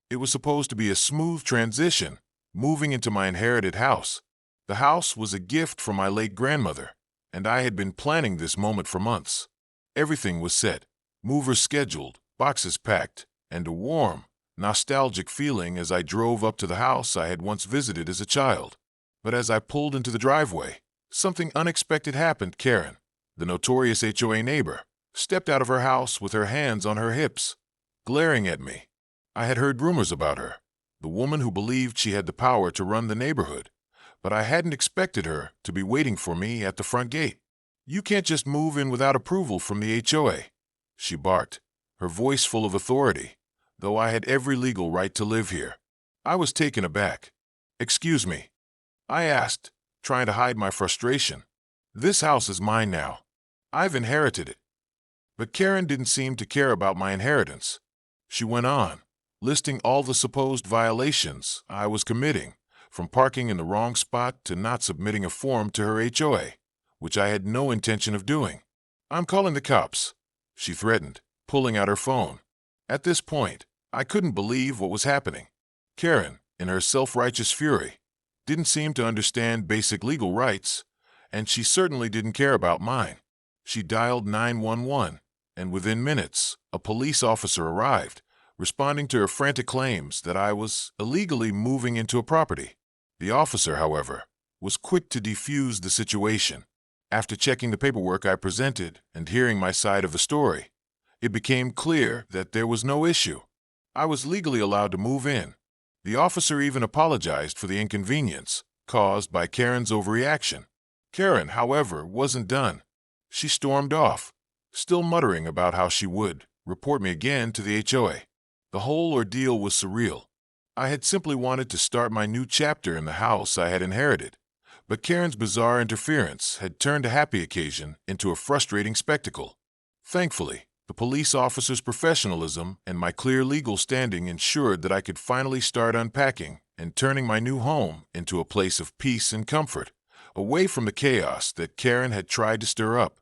It was supposed to be a smooth transition, moving into my inherited house. The house was a gift from my late grandmother, and I had been planning this moment for months. Everything was set, movers scheduled, boxes packed, and a warm, nostalgic feeling as I drove up to the house I had once visited as a child. But as I pulled into the driveway, something unexpected happened. Karen, the notorious HOA neighbor, stepped out of her house with her hands on her hips, glaring at me. I had heard rumors about her, the woman who believed she had the power to run the neighborhood, but I hadn't expected her to be waiting for me at the front gate. "You can't just move in without approval from the HOA," she barked, her voice full of authority, though I had every legal right to live here. I was taken aback. "Excuse me," I asked, trying to hide my frustration. "This house is mine now. I've inherited it." But Karen didn't seem to care about my inheritance. She went on, listing all the supposed violations I was committing, from parking in the wrong spot to not submitting a form to her HOA, which I had no intention of doing. "I'm calling the cops," she threatened, pulling out her phone. At this point, I couldn't believe what was happening. Karen, in her self-righteous fury, didn't seem to understand basic legal rights, and she certainly didn't care about mine. She dialed 911, and within minutes, a police officer arrived, responding to her frantic claims that I was illegally moving into a property. The officer, however, was quick to defuse the situation. After checking the paperwork I presented and hearing my side of the story, it became clear that there was no issue. I was legally allowed to move in. The officer even apologized for the inconvenience caused by Karen's overreaction. Karen, however, wasn't done. She stormed off, still muttering about how she would report me again to the HOA. The whole ordeal was surreal. I had simply wanted to start my new chapter in the house I had inherited, but Karen's bizarre interference had turned a happy occasion into a frustrating spectacle. Thankfully, the police officer's professionalism and my clear legal standing ensured that I could finally start unpacking and turning my new home into a place of peace and comfort, away from the chaos that Karen had tried to stir up.